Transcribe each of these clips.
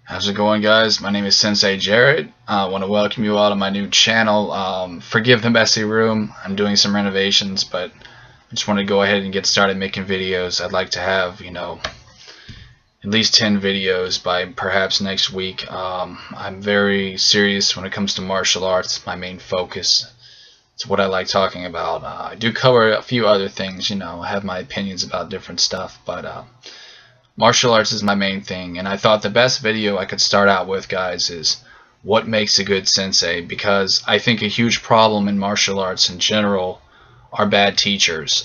How's it going, guys? My name is Sensei Jared. I want to welcome you all to my new channel. Forgive the messy room. I'm doing some renovations, but I just want to go ahead and get started making videos. I'd like to have, at least 10 videos by perhaps next week. I'm very serious when it comes to martial arts. It's my main focus. It's what I like talking about. I do cover a few other things, I have my opinions about different stuff, but martial arts is my main thing, and I thought the best video I could start out with, guys, is what makes a good sensei, because I think a huge problem in martial arts in general are bad teachers.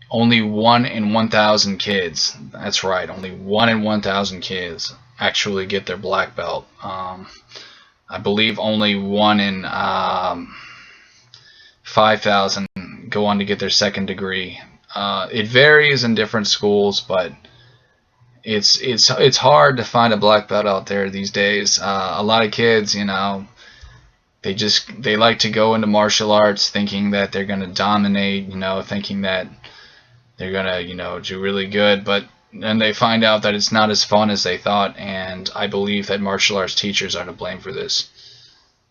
Only 1 in 1,000 kids, that's right, only 1 in 1,000 kids actually get their black belt. I believe only 1 in 5,000 go on to get their second degree. It varies in different schools, but it's hard to find a black belt out there these days. A lot of kids, they like to go into martial arts thinking that they're gonna dominate, thinking that they're gonna, do really good, but then they find out that it's not as fun as they thought, and I believe that martial arts teachers are to blame for this.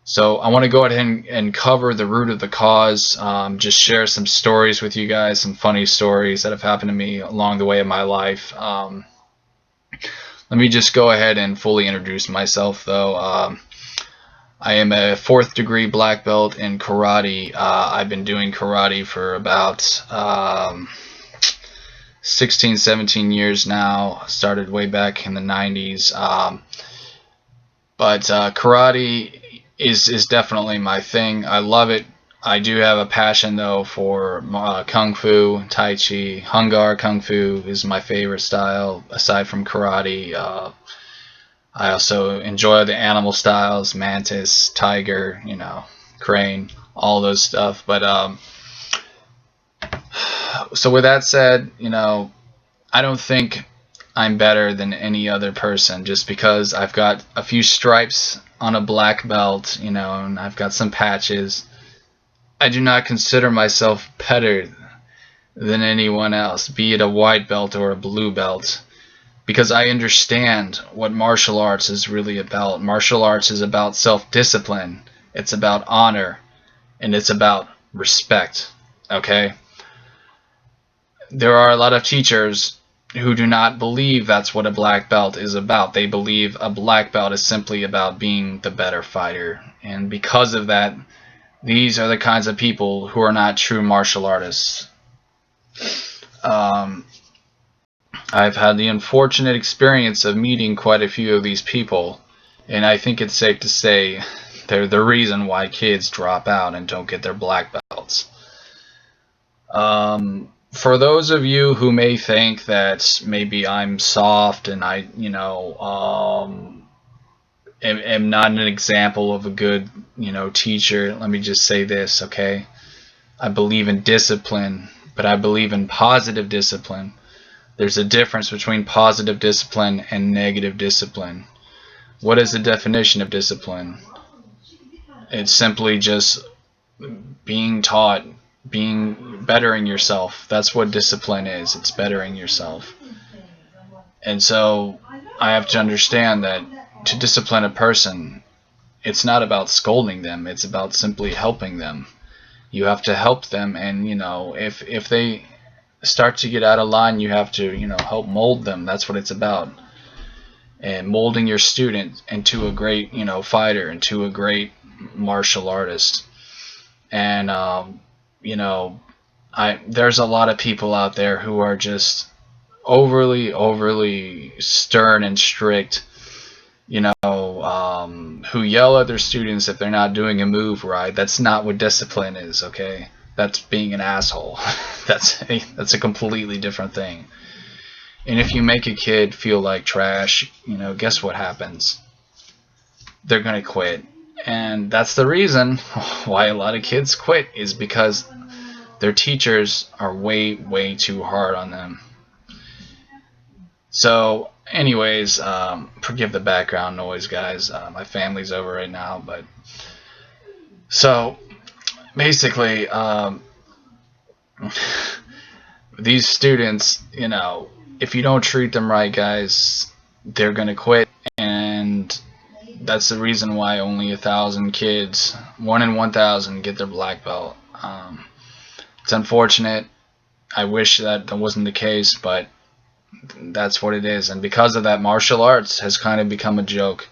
So I want to go ahead and cover the root of the cause, just share some stories with you guys, some funny stories that have happened to me along the way of my life. Let me just go ahead and fully introduce myself, though. I am a 4th degree black belt in karate. I've been doing karate for about 16, 17 years now. Started way back in the 90s. But karate is definitely my thing. I love it. I do have a passion, though, for Kung Fu, Tai Chi. Hung Gar Kung Fu is my favorite style, aside from karate. I also enjoy the animal styles, mantis, tiger, crane, all those stuff. But so with that said, I don't think I'm better than any other person just because I've got a few stripes on a black belt, and I've got some patches. I do not consider myself better than anyone else, be it a white belt or a blue belt, because I understand what martial arts is really about. Martial arts is about self-discipline, it's about honor, and it's about respect, okay? There are a lot of teachers who do not believe that's what a black belt is about. They believe a black belt is simply about being the better fighter, and because of that, these are the kinds of people who are not true martial artists. I've had the unfortunate experience of meeting quite a few of these people, and I think it's safe to say they're the reason why kids drop out and don't get their black belts. For those of you who may think that maybe I'm soft and I, am not an example of a good, teacher, let me just say this, okay? I believe in discipline, but I believe in positive discipline. There's a difference between positive discipline and negative discipline. What is the definition of discipline? It's simply just being taught, bettering yourself. That's what discipline is. It's bettering yourself. And so I have to understand that to discipline a person, it's not about scolding them, it's about simply helping them. You have to help them, and if they start to get out of line, you have to help mold them. That's what it's about. And molding your student into a great fighter, into a great martial artist. And there's a lot of people out there who are just overly stern and strict, who yell at their students if they're not doing a move right. That's not what discipline is, okay? That's being an asshole. That's a completely different thing. And if you make a kid feel like trash, guess what happens? They're gonna quit. And that's the reason why a lot of kids quit, is because their teachers are way too hard on them. So anyways, forgive the background noise, guys. My family's over right now, but so basically, these students, if you don't treat them right, guys, they're gonna quit. that's the reason why only 1,000 kids, 1 in 1,000, get their black belt. It's unfortunate. I wish that wasn't the case, but that's what it is. And because of that, martial arts has kind of become a joke.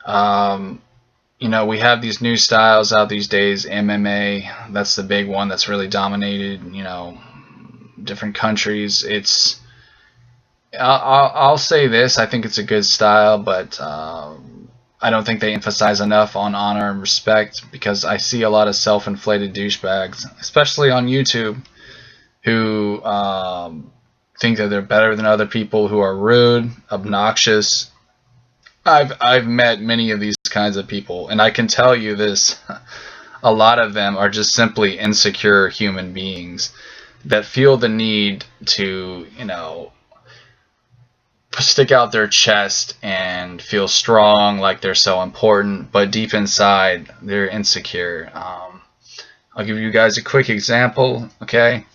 You know, we have these new styles out these days. MMA, that's the big one that's really dominated, you know, different countries. I'll say this, I think it's a good style, but I don't think they emphasize enough on honor and respect, because I see a lot of self-inflated douchebags, especially on YouTube, who think that they're better than other people, who are rude, obnoxious. I've met many of these kinds of people, and I can tell you this: a lot of them are just simply insecure human beings that feel the need to, you know, stick out their chest and feel strong, like they're so important, but deep inside they're insecure. I'll give you guys a quick example, okay?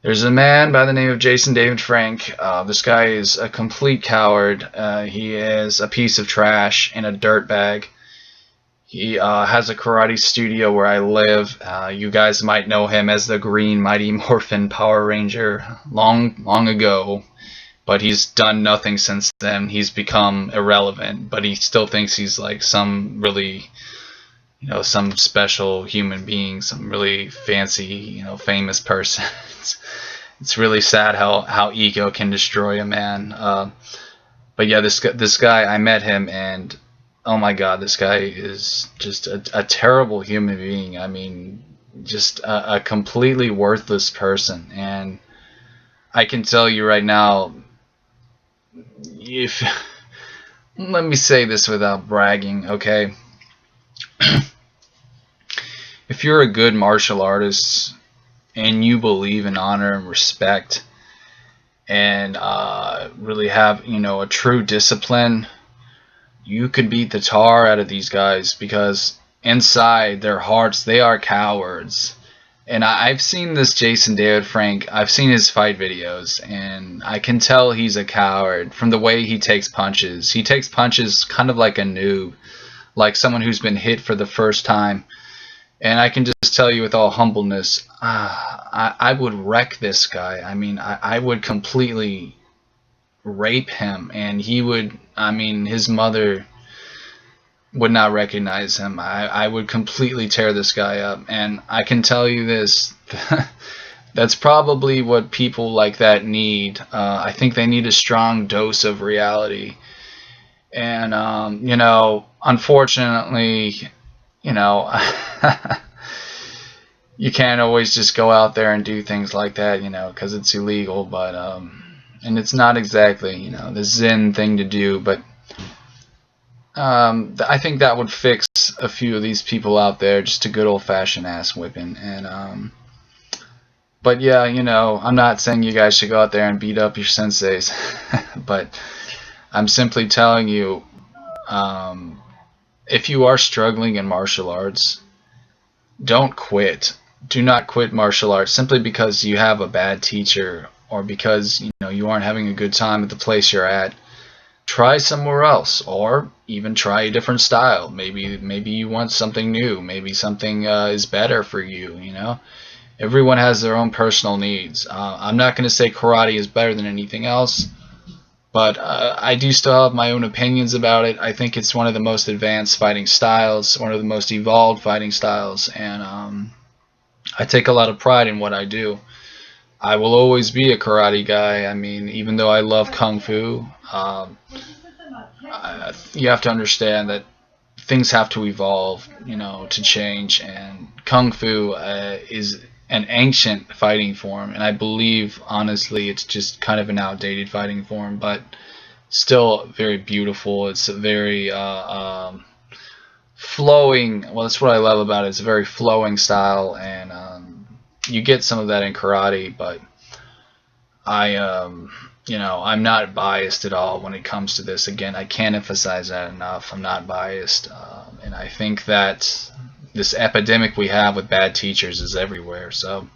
There's a man by the name of Jason David Frank. This guy is a complete coward. He is a piece of trash and a dirtbag. He has a karate studio where I live. You guys might know him as the Green Mighty Morphin Power Ranger long ago, but he's done nothing since then. He's become irrelevant, but he still thinks he's like some really, you know, some special human being, some really fancy, you know, famous person. It's really sad how ego can destroy a man. But yeah, this guy, I met him, and oh my God, this guy is just a terrible human being. I mean, just a completely worthless person. And I can tell you right now, if let me say this without bragging, okay? If you're a good martial artist and you believe in honor and respect, and really have, you know, a true discipline, you could beat the tar out of these guys, because inside their hearts they are cowards. And I've seen this Jason David Frank, I've seen his fight videos, and I can tell he's a coward from the way he takes punches. He takes punches kind of like a noob, like someone who's been hit for the first time. And I can just tell you with all humbleness, I would wreck this guy. I mean, I would completely rape him, and he would, I mean, his mother would not recognize him. I would completely tear this guy up. And I can tell you this, that's probably what people like that need. I think they need a strong dose of reality. And, you know, unfortunately, you know, you can't always just go out there and do things like that, you know, because it's illegal. But and it's not exactly, you know, the Zen thing to do. But I think that would fix a few of these people out there, just a good old-fashioned ass whipping. And but yeah, you know, I'm not saying you guys should go out there and beat up your senseis, but I'm simply telling you, if you are struggling in martial arts, don't quit. Do not quit martial arts simply because you have a bad teacher, or because, you know, you aren't having a good time at the place you're at. Try somewhere else, or even try a different style. Maybe you want something new. Maybe something is better for you. You know, everyone has their own personal needs. I'm not going to say karate is better than anything else, but I do still have my own opinions about it. I think it's one of the most advanced fighting styles, one of the most evolved fighting styles, and I take a lot of pride in what I do. I will always be a karate guy. I mean, even though I love kung fu, you have to understand that things have to evolve, you know, to change. And kung fu is an ancient fighting form, and I believe, honestly, it's just kind of an outdated fighting form, but still very beautiful. It's a very flowing. Well, that's what I love about it. It's a very flowing style, and you get some of that in karate, but you know, I'm not biased at all when it comes to this. Again, I can't emphasize that enough. I'm not biased, and I think that this epidemic we have with bad teachers is everywhere. So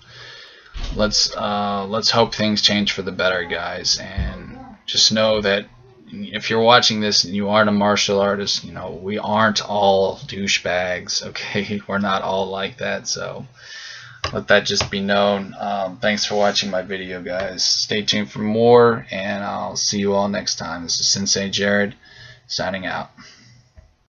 let's hope things change for the better, guys, and just know that if you're watching this and you aren't a martial artist, we aren't all douchebags, okay? We're not all like that, so let that just be known. Thanks for watching my video, guys. Stay tuned for more, and I'll see you all next time. This is Sensei Jared, signing out.